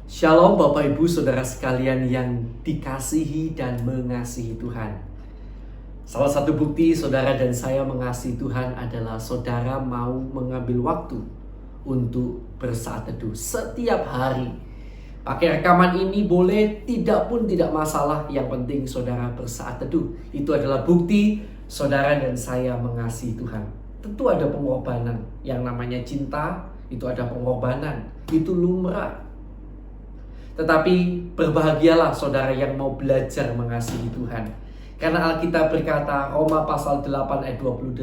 Shalom Bapak Ibu Saudara sekalian yang dikasihi dan mengasihi Tuhan. Salah satu bukti saudara dan saya mengasihi Tuhan adalah saudara mau mengambil waktu untuk bersaat teduh setiap hari. Pakai rekaman ini boleh, tidak pun tidak masalah. Yang penting saudara bersaat teduh. Itu adalah bukti saudara dan saya mengasihi Tuhan. Tentu ada pengorbanan. Yang namanya cinta, itu ada pengorbanan. Itu lumrah. Tetapi berbahagialah saudara yang mau belajar mengasihi Tuhan. Karena Alkitab berkata, Roma pasal 8 ayat 28,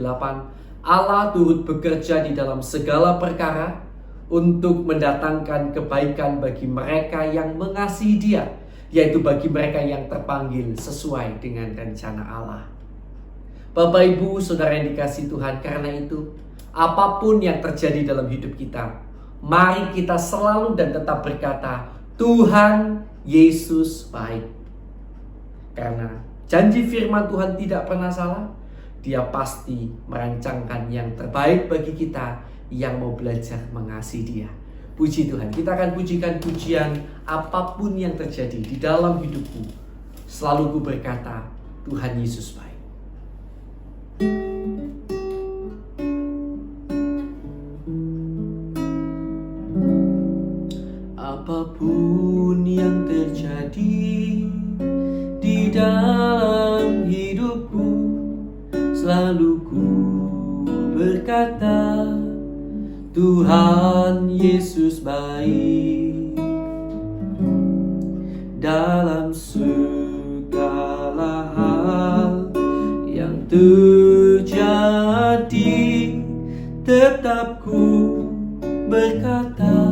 Allah turut bekerja di dalam segala perkara untuk mendatangkan kebaikan bagi mereka yang mengasihi Dia, yaitu bagi mereka yang terpanggil sesuai dengan rencana Allah. Bapak Ibu saudara yang dikasihi Tuhan, karena itu apapun yang terjadi dalam hidup kita, mari kita selalu dan tetap berkata, Tuhan Yesus baik. Karena janji firman Tuhan tidak pernah salah. Dia pasti merancangkan yang terbaik bagi kita yang mau belajar mengasihi Dia. Puji Tuhan. Kita akan pujikan pujian apapun yang terjadi di dalam hidupku. Selalu ku berkata, Tuhan Yesus baik. Apapun yang terjadi di dalam hidupku, selalu ku berkata, Tuhan Yesus baik. Dalam segala hal yang terjadi, tetap ku berkata,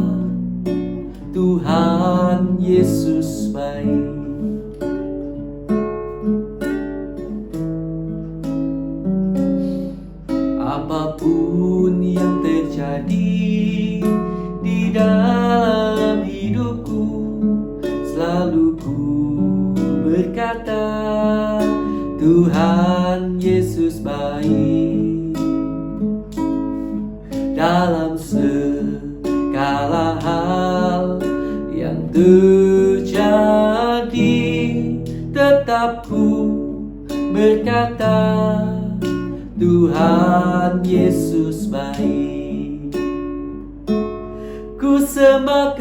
Tuhan Yesus baik. Apapun yang terjadi di dalam hidupku, selalu ku berkata, Tuhan Yesus baik. Dalam segala hal yang terjadi, tetap ku berkata, Tuhan Yesus baik. Ku sembahkan,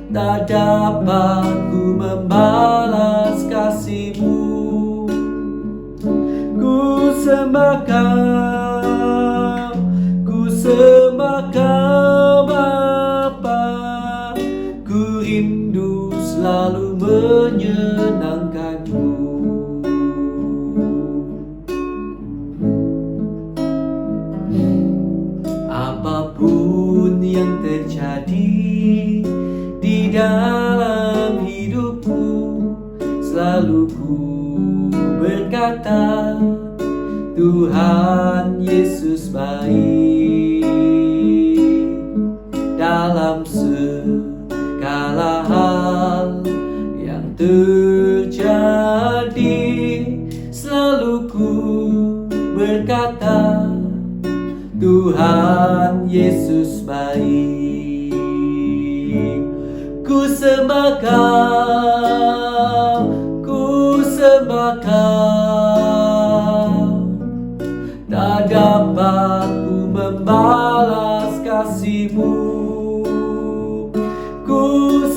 tak dapat ku membalas kasih-Mu. Ku sembahkan Bapa, ku rindu selalu menyenangkan-Mu. Apapun yang terjadi di dalam hidupku, selalu ku berkata, Tuhan Yesus baik. Dalam segala hal yang terjadi, selalu ku berkata, Tuhan Yesus baik. Ku sembahkan, tak dapat ku membalas kasih-Mu. Ku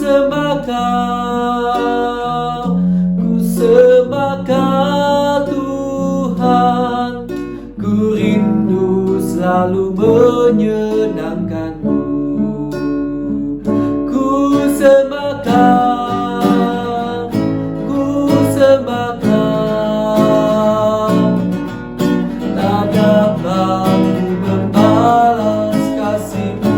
sembahkan Tuhan, ku rindu selalu menyenangkan-Mu. Ku sembahkan, tak dapat ku membalas kasih-Mu.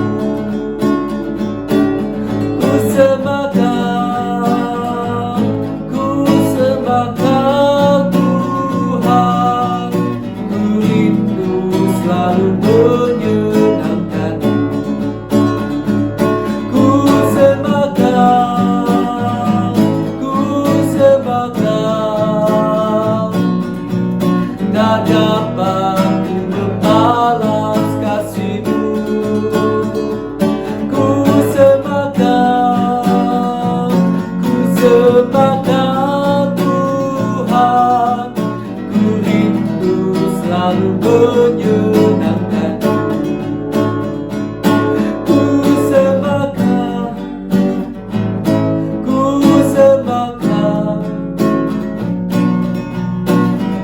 Ku sembahkan Tuhan, ku rindu selalu menyenangkan-Mu. menyenangkanku. Ku sembahkan,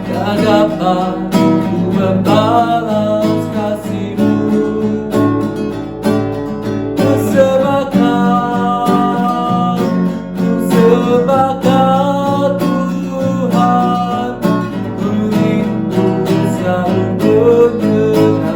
tak dapat ku membalas kasih-Mu. Ku sembahkan Tuhan, ku rindu selalu menyenangkan.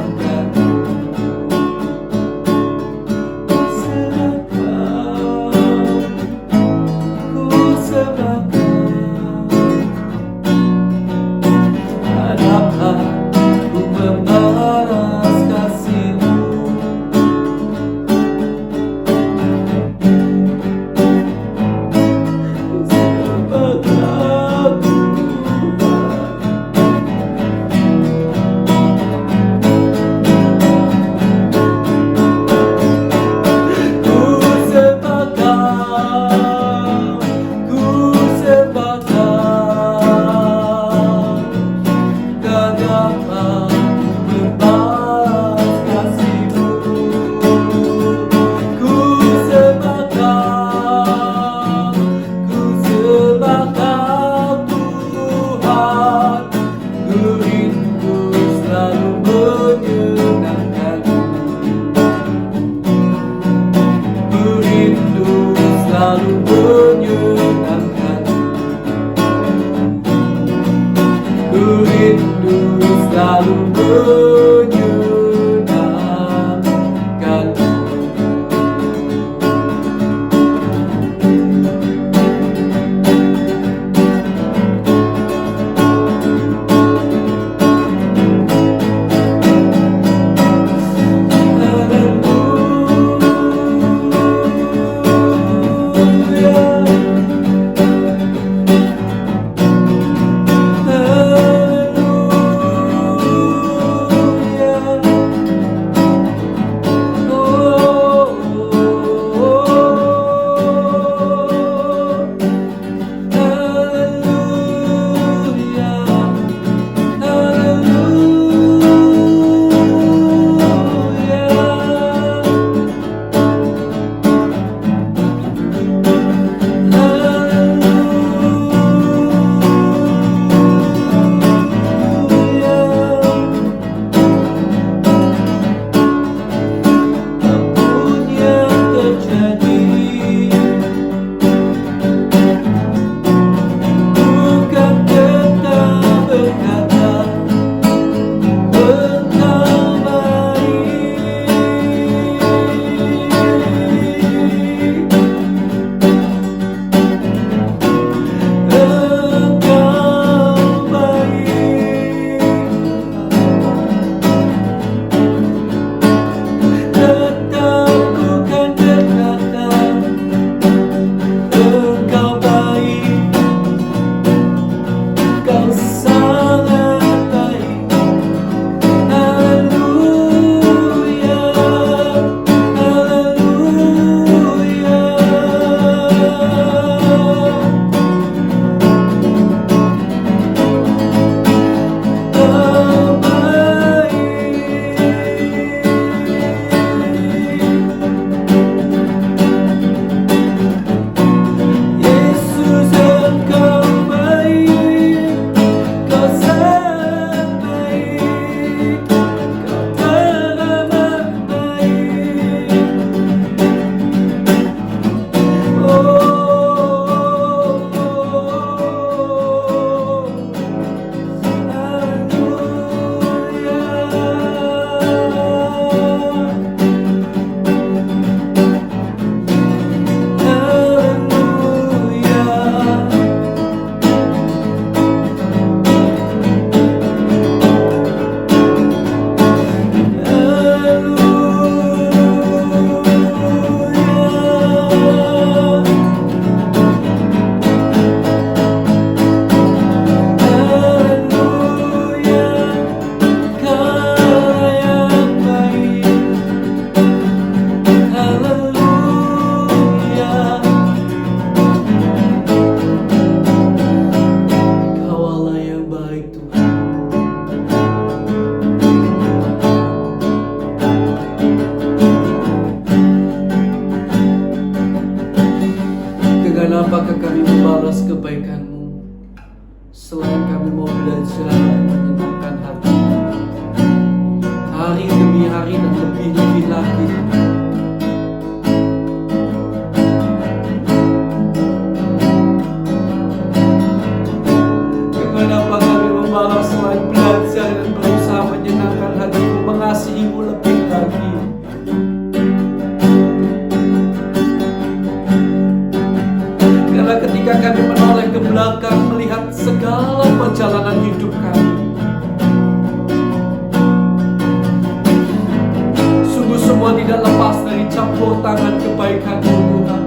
campur tangan kebaikan-Mu Tuhan.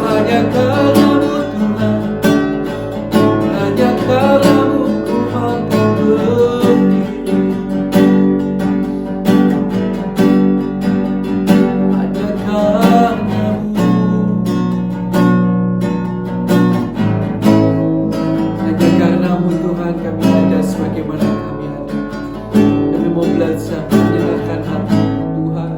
Hanya karena-Mu Tuhan, hanya karena-Mu ku mampu berdiri. Hanya karena-Mu, hanya karena-Mu Tuhan kami ada sebagaimana kami ada. Kami mau belajar menyenangkan hati Tuhan.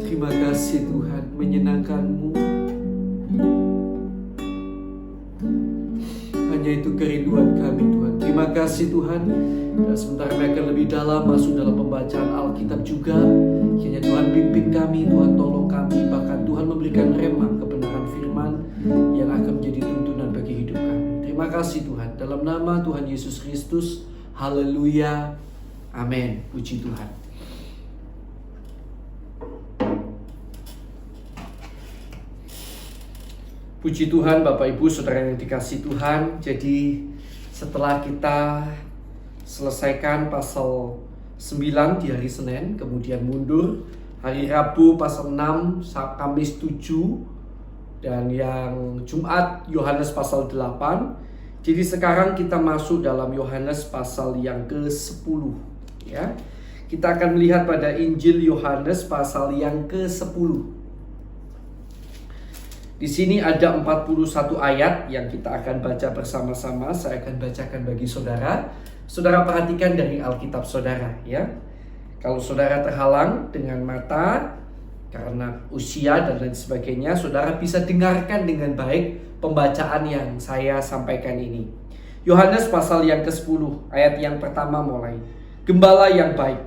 Terima kasih Tuhan, menyenangkan-Mu. Hanya itu kerinduan kami Tuhan. Terima kasih Tuhan. Dan sementara kami akan lebih dalam masuk dalam pembacaan Alkitab juga. Kiranya Tuhan pimpin kami, Tuhan tolong kami. Bahkan Tuhan memberikan rema kebenaran firman yang akan menjadi tuntunan bagi hidup kami. Terima kasih Tuhan. Dalam nama Tuhan Yesus Kristus. Haleluya. Amin. Puji Tuhan. Puji Tuhan Bapak Ibu Saudara yang dikasihi Tuhan. Jadi setelah kita selesaikan pasal 9 di hari Senin, kemudian mundur hari Rabu pasal 6, Kamis 7, dan yang Jumat Yohanes pasal 8. Jadi sekarang kita masuk dalam Yohanes pasal yang ke-10 ya. Kita akan melihat pada Injil Yohanes pasal yang ke-10. Di sini ada 41 ayat yang kita akan baca bersama-sama. Saya akan bacakan bagi saudara. Saudara perhatikan dari Alkitab saudara ya. Kalau saudara terhalang dengan mata karena usia dan lain sebagainya, saudara bisa dengarkan dengan baik pembacaan yang saya sampaikan ini. Yohanes pasal yang ke-10 ayat yang pertama mulai. Gembala yang baik,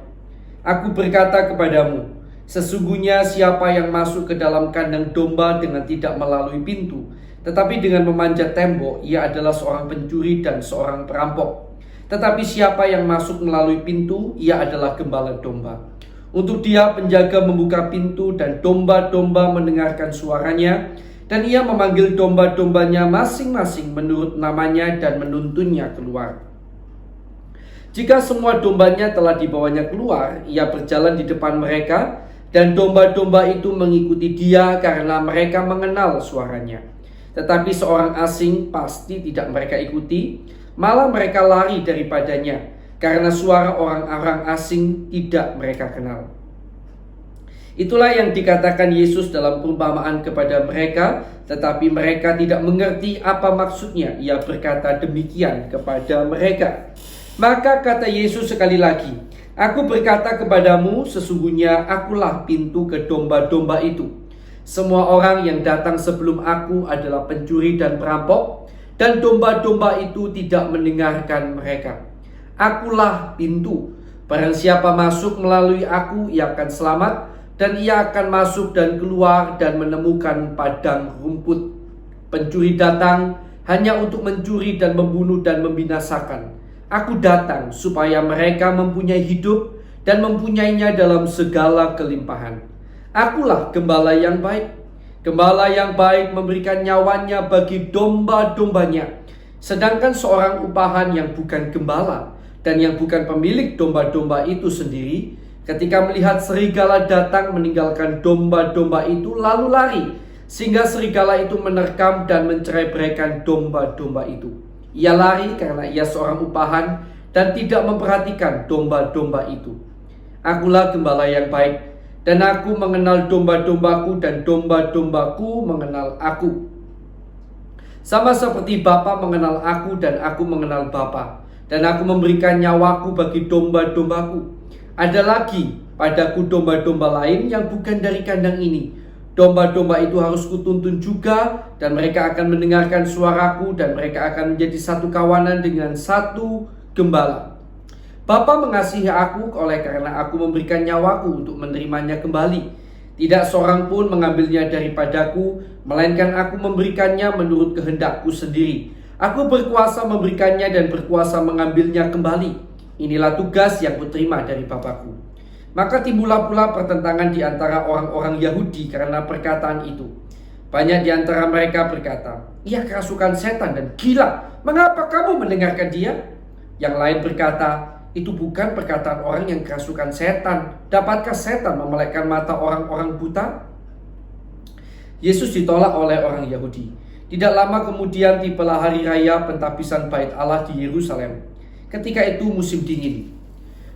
aku berkata kepadamu, sesungguhnya siapa yang masuk ke dalam kandang domba dengan tidak melalui pintu, tetapi dengan memanjat tembok, ia adalah seorang pencuri dan seorang perampok. Tetapi siapa yang masuk melalui pintu, ia adalah gembala domba. Untuk dia penjaga membuka pintu dan domba-domba mendengarkan suaranya, dan ia memanggil domba-dombanya masing-masing menurut namanya dan menuntunnya keluar. Jika semua dombanya telah dibawanya keluar, ia berjalan di depan mereka, dan domba-domba itu mengikuti dia karena mereka mengenal suaranya. Tetapi seorang asing pasti tidak mereka ikuti, malah mereka lari daripadanya, karena suara orang-orang asing tidak mereka kenal. Itulah yang dikatakan Yesus dalam perumpamaan kepada mereka, tetapi mereka tidak mengerti apa maksudnya. Ia berkata demikian kepada mereka. Maka kata Yesus sekali lagi, "Aku berkata kepadamu, sesungguhnya akulah pintu ke domba-domba itu. Semua orang yang datang sebelum aku adalah pencuri dan perampok, dan domba-domba itu tidak mendengarkan mereka. Akulah pintu. Barang siapa masuk melalui aku, ia akan selamat, dan ia akan masuk dan keluar dan menemukan padang rumput. Pencuri datang hanya untuk mencuri dan membunuh dan membinasakan. Aku datang supaya mereka mempunyai hidup dan mempunyainya dalam segala kelimpahan. Akulah gembala yang baik. Gembala yang baik memberikan nyawanya bagi domba-dombanya. Sedangkan seorang upahan yang bukan gembala dan yang bukan pemilik domba-domba itu sendiri, ketika melihat serigala datang, meninggalkan domba-domba itu lalu lari, sehingga serigala itu menerkam dan mencerai-beraikan domba-domba itu. Ia lari karena ia seorang upahan dan tidak memperhatikan domba-domba itu. Akulah gembala yang baik, dan aku mengenal domba-dombaku dan domba-dombaku mengenal aku. Sama seperti Bapa mengenal aku dan aku mengenal Bapa, dan aku memberikan nyawaku bagi domba-dombaku. Ada lagi padaku domba-domba lain yang bukan dari kandang ini. Domba-domba itu harus kutuntun juga, dan mereka akan mendengarkan suaraku, dan mereka akan menjadi satu kawanan dengan satu gembala. Bapa mengasihi aku oleh karena aku memberikan nyawaku untuk menerimanya kembali. Tidak seorang pun mengambilnya daripadaku, melainkan aku memberikannya menurut kehendakku sendiri. Aku berkuasa memberikannya dan berkuasa mengambilnya kembali. Inilah tugas yang kuterima dari Bapakku." Maka timbullah pula pertentangan di antara orang-orang Yahudi karena perkataan itu. Banyak di antara mereka berkata, "Ia kerasukan setan dan gila. Mengapa kamu mendengarkan dia?" Yang lain berkata, "Itu bukan perkataan orang yang kerasukan setan. Dapatkah setan memelekkan mata orang-orang buta?" Yesus ditolak oleh orang Yahudi. Tidak lama kemudian tibalah hari raya pentabisan Bait Allah di Yerusalem. Ketika itu musim dingin,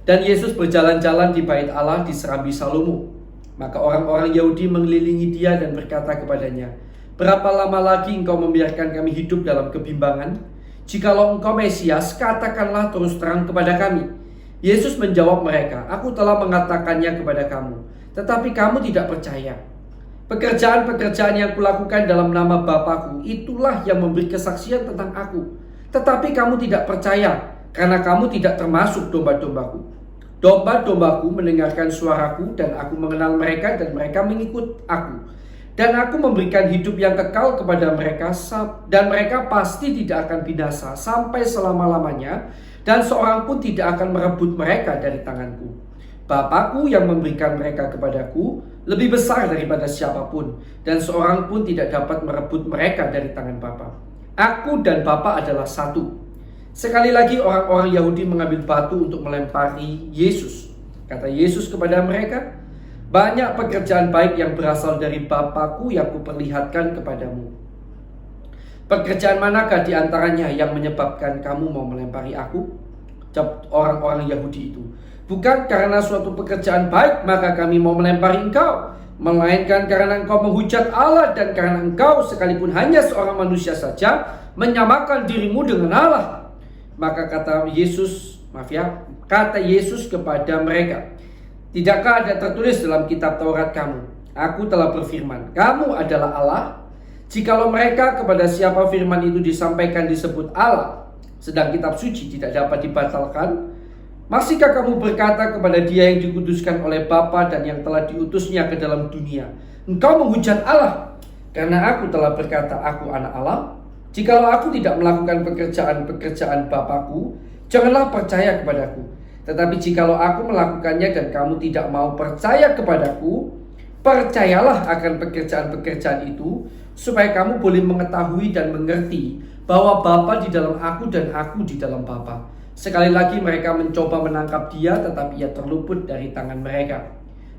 dan Yesus berjalan-jalan di Bait Allah di Serambi Salomo. Maka orang-orang Yahudi mengelilingi dia dan berkata kepadanya, "Berapa lama lagi engkau membiarkan kami hidup dalam kebimbangan? Jikalau engkau Mesias, katakanlah terus terang kepada kami." Yesus menjawab mereka, "Aku telah mengatakannya kepada kamu, tetapi kamu tidak percaya. Pekerjaan-pekerjaan yang kulakukan dalam nama Bapakku, itulah yang memberi kesaksian tentang aku. Tetapi kamu tidak percaya, karena kamu tidak termasuk domba-dombaku. Domba-dombaku mendengarkan suaraku, dan aku mengenal mereka, dan mereka mengikut aku. Dan aku memberikan hidup yang kekal kepada mereka, dan mereka pasti tidak akan binasa sampai selama-lamanya, dan seorang pun tidak akan merebut mereka dari tanganku. Bapakku yang memberikan mereka kepadaku lebih besar daripada siapapun, dan seorang pun tidak dapat merebut mereka dari tangan Bapa. Aku dan Bapa adalah satu." Sekali lagi orang-orang Yahudi mengambil batu untuk melempari Yesus. Kata Yesus kepada mereka, "Banyak pekerjaan baik yang berasal dari Bapakku yang kuperlihatkan kepadamu. Pekerjaan manakah di antaranya yang menyebabkan kamu mau melempari aku?" Jawab orang-orang Yahudi itu, "Bukan karena suatu pekerjaan baik maka kami mau melempari engkau, melainkan karena engkau menghujat Allah dan karena engkau sekalipun hanya seorang manusia saja menyamakan dirimu dengan Allah." Maka kata Yesus kepada mereka, "Tidakkah ada tertulis dalam kitab Taurat kamu, aku telah berfirman, kamu adalah Allah? Jikalau mereka kepada siapa firman itu disampaikan disebut Allah, sedang kitab suci tidak dapat dibatalkan, masihkah kamu berkata kepada dia yang dikuduskan oleh Bapa dan yang telah diutusnya ke dalam dunia, engkau menghujat Allah? Karena aku telah berkata, aku anak Allah. Jikalau aku tidak melakukan pekerjaan-pekerjaan Bapakku, janganlah percaya kepadaku. Tetapi jikalau aku melakukannya dan kamu tidak mau percaya kepadaku, percayalah akan pekerjaan-pekerjaan itu, supaya kamu boleh mengetahui dan mengerti bahwa Bapa di dalam aku dan aku di dalam Bapa." Sekali lagi mereka mencoba menangkap dia, tetapi ia terluput dari tangan mereka.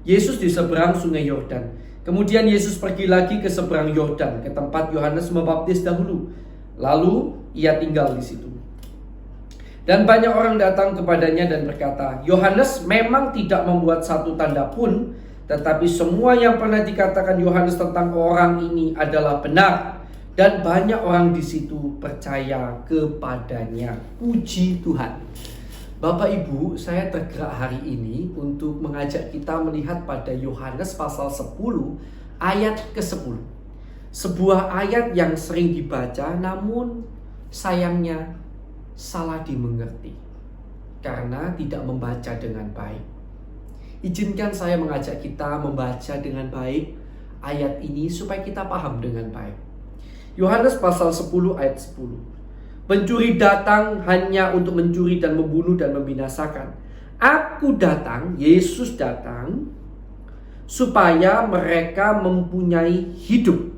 Yesus di seberang sungai Yordan. Kemudian Yesus pergi lagi ke seberang Yordan, ke tempat Yohanes membaptis dahulu. Lalu ia tinggal di situ. Dan banyak orang datang kepadanya dan berkata, "Yohanes memang tidak membuat satu tanda pun, Tetapi semua yang pernah dikatakan Yohanes tentang orang ini adalah benar, dan banyak orang di situ percaya kepadanya. Puji Tuhan. Bapak Ibu, saya tergerak hari ini untuk mengajak kita melihat pada Yohanes pasal 10 ayat ke-10. Sebuah ayat yang sering dibaca namun sayangnya salah dimengerti karena tidak membaca dengan baik. Izinkan saya mengajak kita membaca dengan baik ayat ini supaya kita paham dengan baik. Yohanes pasal 10 ayat 10. Pencuri datang hanya untuk mencuri dan membunuh dan membinasakan. Aku datang, Yesus datang, supaya mereka mempunyai hidup.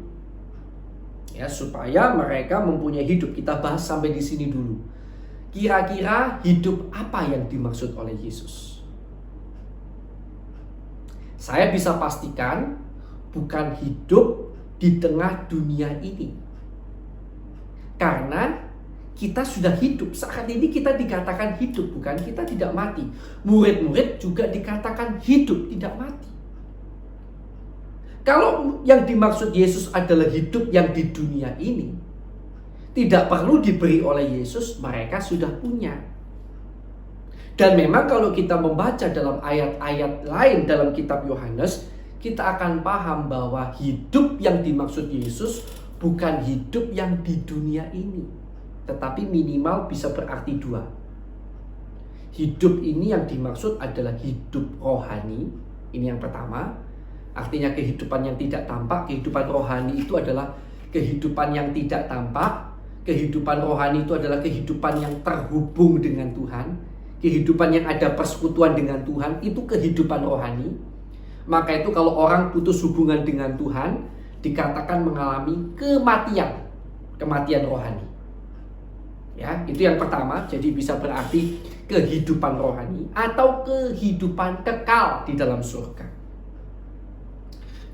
Ya, supaya mereka mempunyai hidup. Kita bahas sampai di sini dulu. Kira-kira hidup apa yang dimaksud oleh Yesus? Saya bisa pastikan bukan hidup di tengah dunia ini. Karena kita sudah hidup. Saat ini kita dikatakan hidup, bukan? Kita tidak mati. Murid-murid juga dikatakan hidup, tidak mati. Kalau yang dimaksud Yesus adalah hidup yang di dunia ini, tidak perlu diberi oleh Yesus, mereka sudah punya. Dan memang kalau kita membaca dalam ayat-ayat lain dalam kitab Yohanes, kita akan paham bahwa hidup yang dimaksud Yesus bukan hidup yang di dunia ini. Tetapi minimal bisa berarti dua. Hidup ini yang dimaksud adalah hidup rohani. Ini yang pertama. Artinya kehidupan yang tidak tampak. Kehidupan rohani itu adalah kehidupan yang tidak tampak. Kehidupan rohani itu adalah kehidupan yang terhubung dengan Tuhan. Kehidupan yang ada persekutuan dengan Tuhan, itu kehidupan rohani. Maka itu kalau orang putus hubungan dengan Tuhan, dikatakan mengalami kematian rohani. Ya, itu yang pertama. Jadi bisa berarti kehidupan rohani atau kehidupan kekal di dalam surga.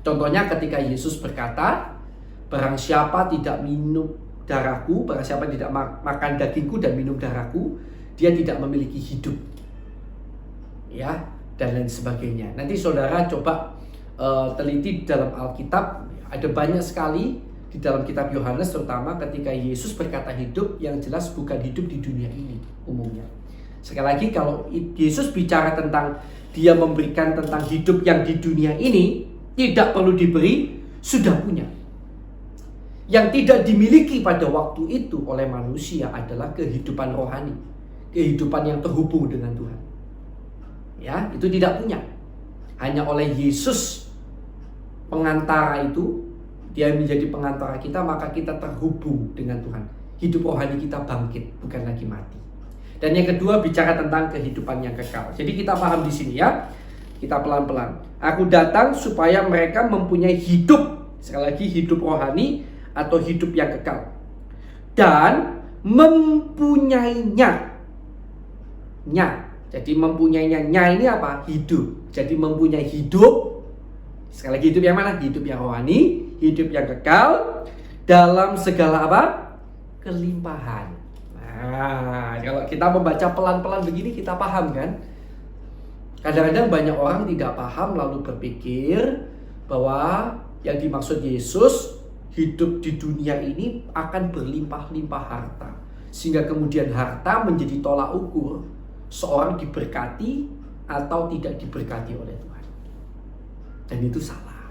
Contohnya ketika Yesus berkata, barang siapa tidak minum darahku, barang siapa tidak makan dagingku dan minum darahku, dia tidak memiliki hidup, ya, dan lain sebagainya. Nanti saudara coba teliti dalam Alkitab, ada banyak sekali di dalam kitab Yohanes, terutama ketika Yesus berkata hidup, yang jelas bukan hidup di dunia ini umumnya. Sekali lagi, kalau Yesus bicara tentang dia memberikan tentang hidup yang di dunia ini, tidak perlu diberi, sudah punya. Yang tidak dimiliki pada waktu itu oleh manusia adalah kehidupan rohani. Kehidupan yang terhubung dengan Tuhan. Ya, itu tidak punya. Hanya oleh Yesus pengantara itu, dia menjadi pengantara kita, maka kita terhubung dengan Tuhan. Hidup rohani kita bangkit, bukan lagi mati. Dan yang kedua bicara tentang kehidupan yang kekal. Jadi kita paham di sini ya. Kita pelan-pelan. Aku datang supaya mereka mempunyai hidup. Sekali lagi hidup rohani atau hidup yang kekal. Dan mempunyainya. Jadi mempunyainya, ini apa? Hidup. Jadi mempunyai hidup. Sekali lagi hidup yang mana? Hidup yang rohani, hidup yang kekal dalam segala apa? Kelimpahan. Nah, kalau kita membaca pelan-pelan begini kita paham kan? Kadang-kadang banyak orang tidak paham lalu berpikir bahwa yang dimaksud Yesus hidup di dunia ini akan berlimpah-limpah harta. Sehingga kemudian harta menjadi tolak ukur seorang diberkati atau tidak diberkati oleh Tuhan. Dan itu salah.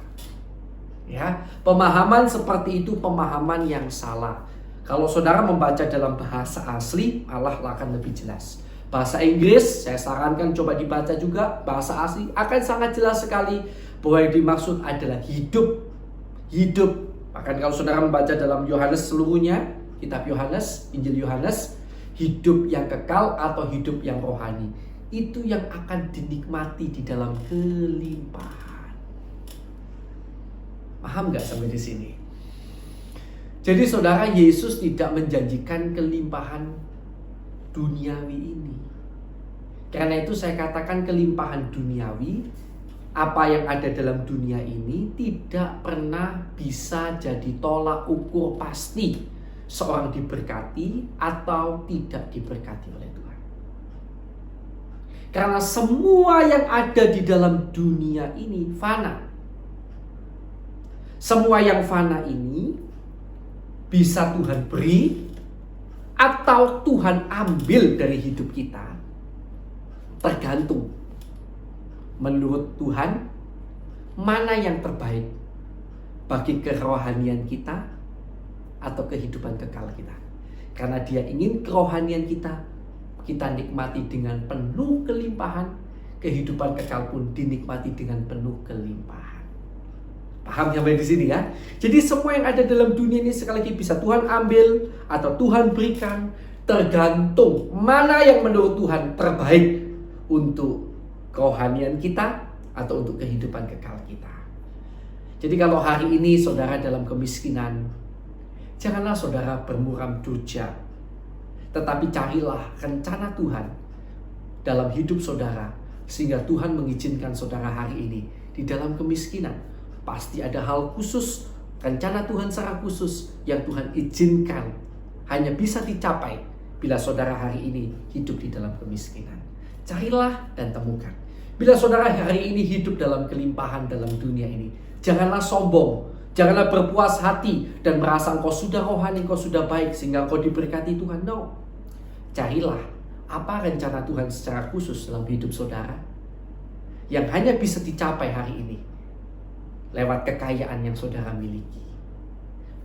Ya, pemahaman seperti itu pemahaman yang salah. Kalau saudara membaca dalam bahasa asli, Allah akan lebih jelas. Bahasa Inggris, saya sarankan coba dibaca juga. Bahasa asli akan sangat jelas sekali bahwa yang dimaksud adalah hidup. Hidup. Bahkan kalau saudara membaca dalam Yohanes seluruhnya, kitab Yohanes, Injil Yohanes, hidup yang kekal atau hidup yang rohani, itu yang akan dinikmati di dalam kelimpahan. Paham gak sampai di sini? Jadi saudara, Yesus tidak menjanjikan kelimpahan duniawi ini. Karena itu saya katakan kelimpahan duniawi, apa yang ada dalam dunia ini tidak pernah bisa jadi tolak ukur pasti seorang diberkati atau tidak diberkati oleh Tuhan. Karena semua yang ada di dalam dunia ini fana. Semua yang fana ini bisa Tuhan beri atau Tuhan ambil dari hidup kita. Tergantung menurut Tuhan mana yang terbaik bagi kerohanian kita atau kehidupan kekal kita. Karena Dia ingin kerohanian kita nikmati dengan penuh kelimpahan, kehidupan kekal pun dinikmati dengan penuh kelimpahan. Paham sampai di sini ya? Jadi semua yang ada dalam dunia ini sekali lagi bisa Tuhan ambil atau Tuhan berikan, tergantung mana yang menurut Tuhan terbaik untuk kerohanian kita atau untuk kehidupan kekal kita. Jadi kalau hari ini saudara dalam kemiskinan, janganlah saudara bermuram durja, tetapi carilah rencana Tuhan dalam hidup saudara, sehingga Tuhan mengizinkan saudara hari ini di dalam kemiskinan. Pasti ada hal khusus, rencana Tuhan secara khusus yang Tuhan izinkan hanya bisa dicapai bila saudara hari ini hidup di dalam kemiskinan. Carilah dan temukan. Bila saudara hari ini hidup dalam kelimpahan dalam dunia ini, janganlah sombong, janganlah berpuas hati dan merasa engkau sudah rohani, engkau sudah baik sehingga engkau diberkati Tuhan. No. Carilah apa rencana Tuhan secara khusus dalam hidup saudara yang hanya bisa dicapai hari ini lewat kekayaan yang saudara miliki.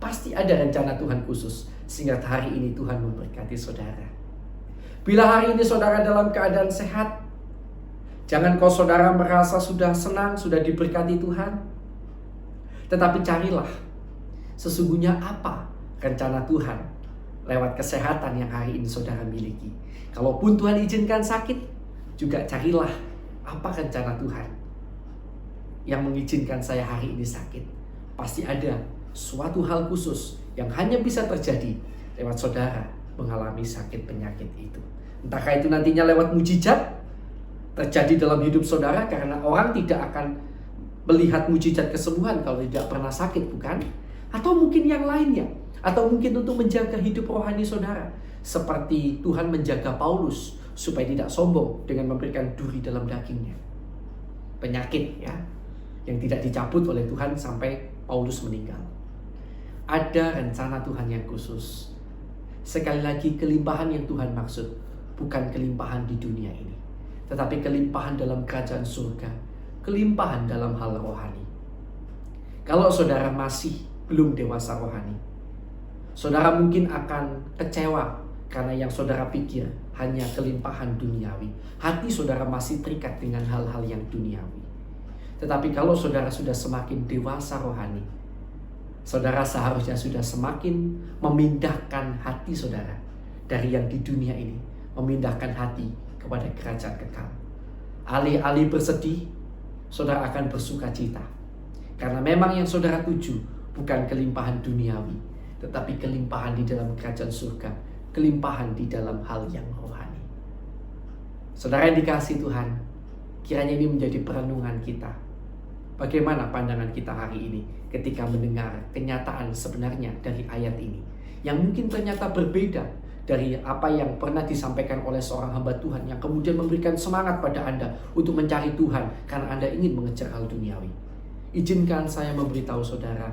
Pasti ada rencana Tuhan khusus sehingga hari ini Tuhan memberkati saudara. Bila hari ini saudara dalam keadaan sehat, jangan kau saudara merasa sudah senang, sudah diberkati Tuhan. Tetapi carilah sesungguhnya apa rencana Tuhan lewat kesehatan yang hari ini saudara miliki. Kalaupun Tuhan izinkan sakit, juga carilah apa rencana Tuhan yang mengizinkan saya hari ini sakit. Pasti ada suatu hal khusus yang hanya bisa terjadi lewat saudara mengalami sakit penyakit itu. Entahkah itu nantinya lewat mujizat terjadi dalam hidup saudara, karena orang tidak akan melihat mujizat kesembuhan kalau tidak pernah sakit, bukan? Atau mungkin yang lainnya, atau mungkin untuk menjaga hidup rohani saudara, seperti Tuhan menjaga Paulus supaya tidak sombong dengan memberikan duri dalam dagingnya. Penyakit ya, yang tidak dicabut oleh Tuhan sampai Paulus meninggal. Ada rencana Tuhan yang khusus. Sekali lagi, kelimpahan yang Tuhan maksud bukan kelimpahan di dunia ini, tetapi kelimpahan dalam kerajaan surga, kelimpahan dalam hal rohani. Kalau saudara masih belum dewasa rohani, saudara mungkin akan kecewa karena yang saudara pikir hanya kelimpahan duniawi. Hati saudara masih terikat dengan hal-hal yang duniawi. Tetapi kalau saudara sudah semakin dewasa rohani, saudara seharusnya sudah semakin memindahkan hati saudara dari yang di dunia ini, memindahkan hati kepada kerajaan kekal. Alih-alih bersedih, saudara akan bersuka cita. Karena memang yang saudara tuju bukan kelimpahan duniawi, tetapi kelimpahan di dalam kerajaan surga, kelimpahan di dalam hal yang rohani. Saudara yang dikasihi Tuhan, kiranya ini menjadi perenungan kita. Bagaimana pandangan kita hari ini ketika mendengar kenyataan sebenarnya dari ayat ini, yang mungkin ternyata berbeda dari apa yang pernah disampaikan oleh seorang hamba Tuhan yang kemudian memberikan semangat pada Anda untuk mencari Tuhan karena Anda ingin mengejar hal duniawi. Izinkan saya memberitahu saudara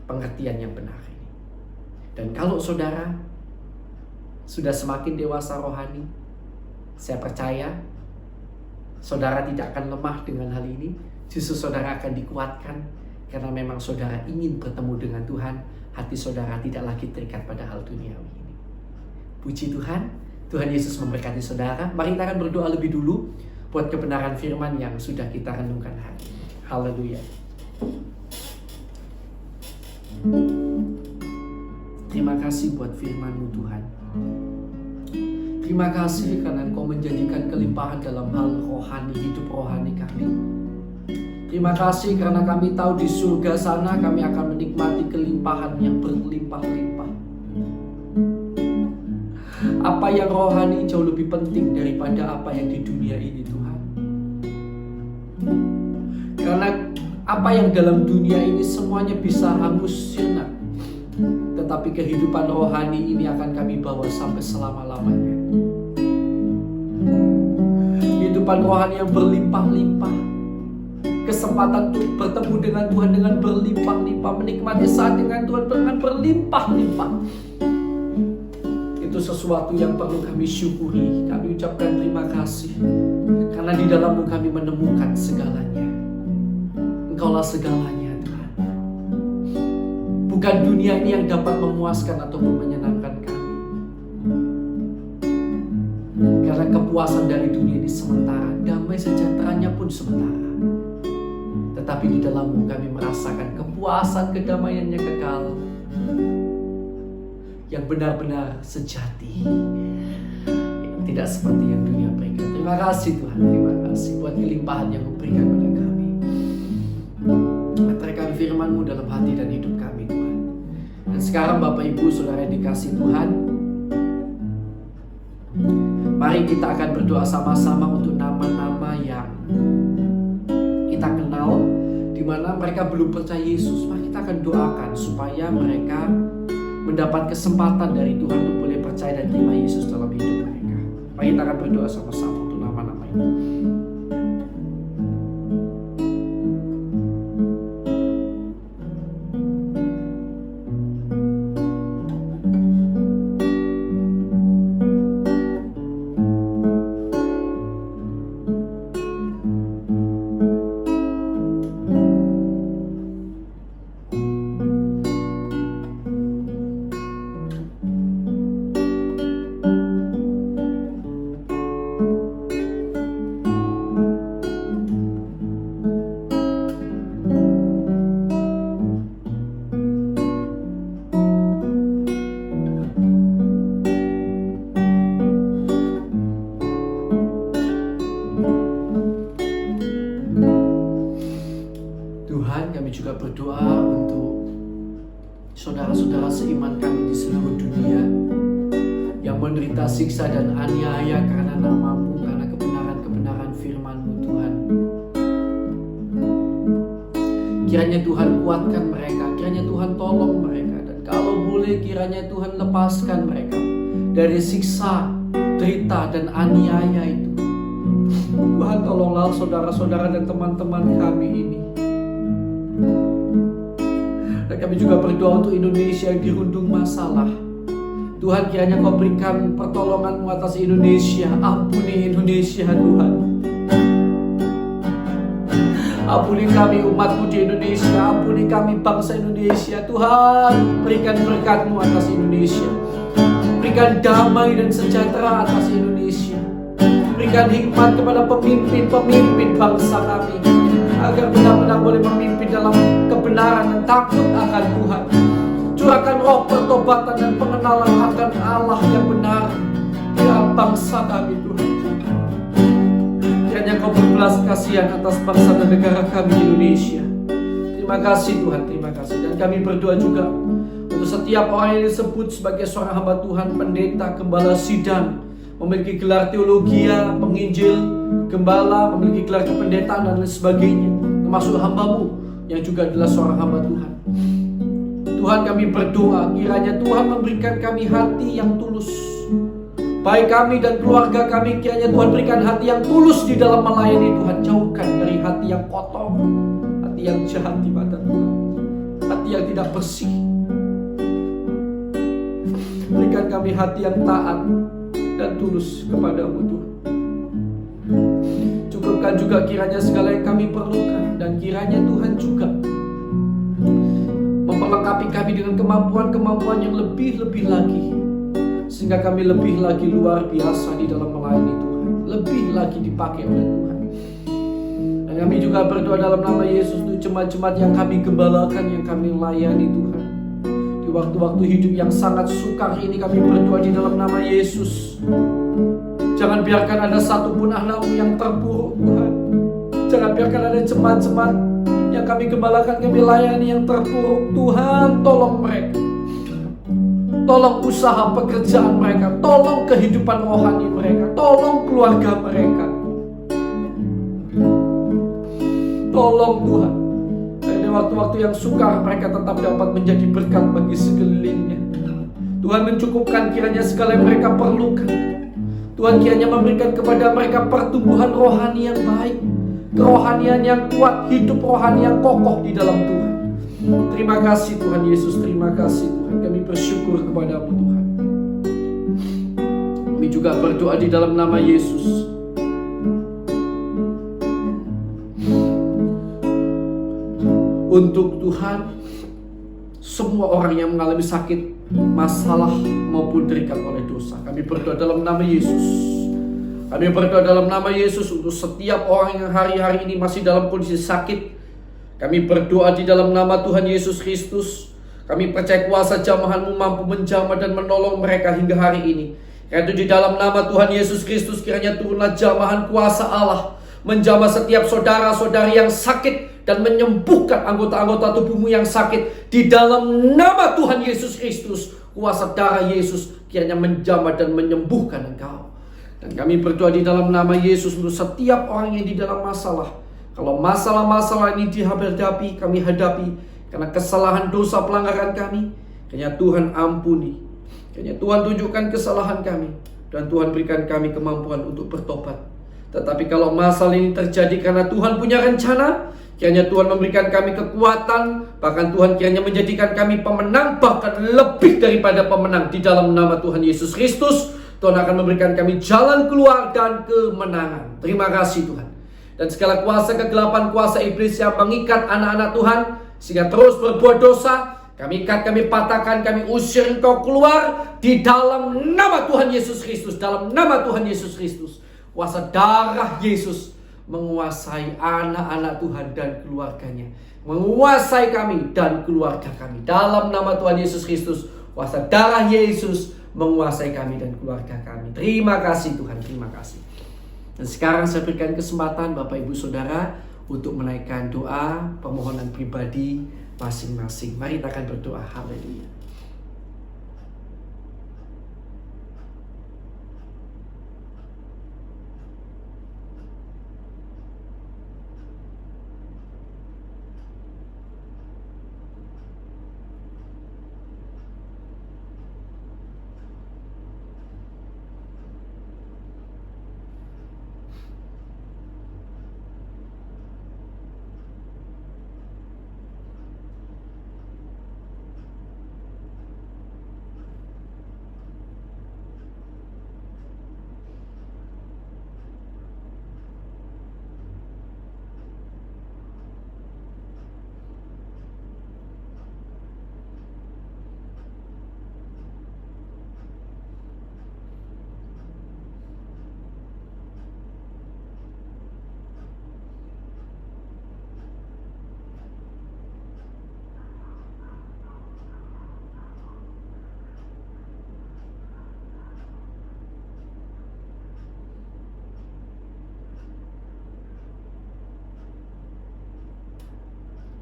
pengertian yang benar ini. Dan kalau saudara sudah semakin dewasa rohani, saya percaya saudara tidak akan lemah dengan hal ini. Justru saudara akan dikuatkan karena memang saudara ingin bertemu dengan Tuhan. Hati saudara tidak lagi terikat pada hal duniawi ini. Puji Tuhan, Tuhan Yesus memberkati saudara. Mari kita akan berdoa lebih dulu buat kebenaran firman yang sudah kita renungkan hari ini. Haleluya. Terima kasih buat firman-Mu Tuhan. Terima kasih karena Engkau menjadikan kelimpahan dalam hal rohani, hidup rohani kami. Terima kasih karena kami tahu di surga sana kami akan menikmati kelimpahan yang berlimpah-limpah. Apa yang rohani jauh lebih penting daripada apa yang di dunia ini, Tuhan. Karena apa yang dalam dunia ini semuanya bisa hangus sirna, tetapi kehidupan rohani ini akan kami bawa sampai selama-lamanya. Itu kehidupan rohani yang berlimpah-limpah, kesempatan untuk bertemu dengan Tuhan dengan berlimpah-limpah, menikmati saat dengan Tuhan dengan berlimpah-limpah. Itu sesuatu yang perlu kami syukuri. Kami ucapkan terima kasih, karena di dalam-Mu kami menemukan segalanya. Engkaulah segalanya, Tuhan. Bukan dunia ini yang dapat memuaskan ataupun menyenangkan kami, karena kepuasan dari dunia ini sementara, damai sejahteranya pun sementara. Tetapi di dalam-Mu kami merasakan kepuasan, kedamaiannya kekal, yang benar-benar sejati, yang tidak seperti yang dunia berikan. Terima kasih Tuhan, terima kasih buat kelimpahan yang Mu berikan kepada kami. Meteraikan firman-Mu dalam hati dan hidup kami, Tuhan. Dan sekarang Bapak Ibu Saudara yang dikasihi Tuhan, mari kita akan berdoa sama-sama untuk nama-nama yang kita kenal, di mana mereka belum percaya Yesus. Mari kita akan doakan supaya mereka mendapat kesempatan dari Tuhan untuk boleh percaya dan terima Yesus dalam hidup mereka. Mari kita akan berdoa sama-sama untuk nama-nama ini. Juga berdoa untuk saudara-saudara seiman kami di seluruh dunia yang menderita siksa dan aniaya karena nama-Mu, karena kebenaran-kebenaran firman-Mu, Tuhan. Kiranya Tuhan kuatkan mereka, kiranya Tuhan tolong mereka, dan kalau boleh kiranya Tuhan lepaskan mereka dari siksa, derita, dan aniaya itu. Tuhan tolonglah saudara-saudara dan teman-teman kami ini. Dan kami juga berdoa untuk Indonesia yang dirundung masalah. Tuhan, kiranya Kau berikan pertolongan-Mu atas Indonesia. Ampuni Indonesia, Tuhan. Ampuni kami umat-Mu di Indonesia. Ampuni kami bangsa Indonesia. Tuhan, berikan berkat-Mu atas Indonesia. Berikan damai dan sejahtera atas Indonesia. Berikan hikmat kepada pemimpin-pemimpin bangsa kami, agar benar-benar boleh memimpin dalam kebenaran dan takut akan Tuhan. Curahkan roh pertobatan dan pengenalan akan Allah yang benar dalam bangsa kami, Tuhan. Kiranya Kau berbelas kasihan atas bangsa dan negara kami Indonesia. Terima kasih Tuhan, terima kasih. Dan kami berdoa juga untuk setiap orang yang disebut sebagai seorang hamba Tuhan, pendeta, gembala sidang, memiliki gelar teologia, penginjil, gembala, memiliki gelar kependetaan dan lain sebagainya, termasuk hamba-Mu yang juga adalah seorang hamba Tuhan. Tuhan, kami berdoa kiranya Tuhan memberikan kami hati yang tulus, baik kami dan keluarga kami. Kiranya Tuhan berikan hati yang tulus di dalam melayani Tuhan. Jauhkan dari hati yang kotor, hati yang jahat di mata Tuhan, hati yang tidak bersih. Berikan kami hati yang taat dan tulus kepada-Mu, Tuhan. Cukupkan juga kiranya segala yang kami perlukan, dan kiranya Tuhan juga memperlengkapi kami dengan kemampuan-kemampuan yang lebih-lebih lagi, sehingga kami lebih lagi luar biasa di dalam melayani Tuhan, lebih lagi dipakai oleh Tuhan. Dan kami juga berdoa dalam nama Yesus untuk jemaat-jemaat yang kami gembalakan, yang kami layani Tuhan. Di waktu-waktu hidup yang sangat sukar ini kami berdoa di dalam nama Yesus. Jangan biarkan ada satupun anak-Mu yang terpuruk, Tuhan. Jangan biarkan ada jemaat-jemaat yang kami gembalakan, kami layani yang terpuruk. Tuhan, tolong mereka. Tolong usaha pekerjaan mereka. Tolong kehidupan rohani mereka. Tolong keluarga mereka. Tolong Tuhan. Di waktu-waktu yang sukar mereka tetap dapat menjadi berkat bagi sekelilingnya. Tuhan, mencukupkan kiranya segala yang mereka perlukan. Tuhan kiranya memberikan kepada mereka pertumbuhan rohani yang baik, kerohanian yang kuat, hidup rohani yang kokoh di dalam Tuhan. Terima kasih Tuhan Yesus, terima kasih Tuhan. Kami bersyukur kepada-Mu Tuhan. Kami juga berdoa di dalam nama Yesus. Untuk Tuhan, semua orang yang mengalami sakit, masalah maupun terikat oleh dosa, kami berdoa dalam nama Yesus. Kami berdoa dalam nama Yesus untuk setiap orang yang hari-hari ini masih dalam kondisi sakit. Kami berdoa di dalam nama Tuhan Yesus Kristus. Kami percaya kuasa jamahan-Mu mampu menjamah dan menolong mereka hingga hari ini. Yaitu di dalam nama Tuhan Yesus Kristus, kiranya turunlah jamahan kuasa Allah, menjamah setiap saudara-saudari yang sakit dan menyembuhkan anggota-anggota tubuhmu yang sakit. Di dalam nama Tuhan Yesus Kristus, kuasa darah Yesus kiranya menjamah dan menyembuhkan engkau. Dan kami berdoa di dalam nama Yesus untuk setiap orang yang di dalam masalah. Kalau masalah-masalah ini dihadapi, kami hadapi karena kesalahan dosa pelanggaran kami, kiranya Tuhan ampuni. Kiranya Tuhan tunjukkan kesalahan kami, dan Tuhan berikan kami kemampuan untuk bertobat. Tetapi kalau masalah ini terjadi karena Tuhan punya rencana, kiranya Tuhan memberikan kami kekuatan, bahkan Tuhan kiranya menjadikan kami pemenang, bahkan lebih daripada pemenang. Di dalam nama Tuhan Yesus Kristus, Tuhan akan memberikan kami jalan keluar dan kemenangan. Terima kasih Tuhan. Dan segala kuasa kegelapan, kuasa iblis yang mengikat anak-anak Tuhan sehingga terus berbuat dosa, kami ikat, kami patahkan, kami usir engkau keluar di dalam nama Tuhan Yesus Kristus. Dalam nama Tuhan Yesus Kristus, kuasa darah Yesus menguasai anak-anak Tuhan dan keluarganya, menguasai kami dan keluarga kami. Dalam nama Tuhan Yesus Kristus, kuasa darah Yesus menguasai kami dan keluarga kami. Terima kasih Tuhan, terima kasih. Dan sekarang saya berikan kesempatan Bapak Ibu Saudara untuk menaikkan doa permohonan pribadi masing-masing. Mari kita akan berdoa. Haleluya.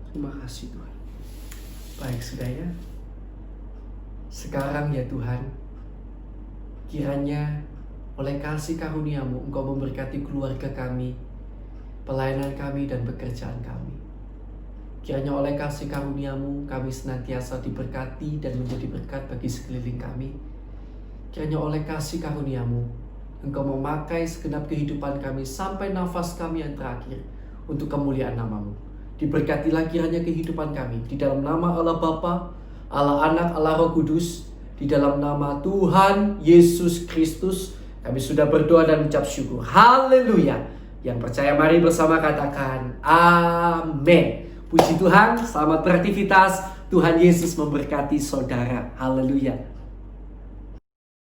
Terima kasih Tuhan. Baik saudara, sekarang ya Tuhan, kiranya oleh kasih karunia-Mu Engkau memberkati keluarga kami, pelayanan kami dan pekerjaan kami. Kiranya oleh kasih karunia-Mu kami senantiasa diberkati dan menjadi berkat bagi sekeliling kami. Kiranya oleh kasih karunia-Mu Engkau memakai segenap kehidupan kami sampai nafas kami yang terakhir untuk kemuliaan nama-Mu. Diberkatilah kiranya kehidupan kami di dalam nama Allah Bapa, Allah Anak, Allah Roh Kudus, di dalam nama Tuhan Yesus Kristus. Kami sudah berdoa dan mengucap syukur. Haleluya. Yang percaya mari bersama katakan amin. Puji Tuhan, selamat beraktivitas. Tuhan Yesus memberkati saudara. Haleluya.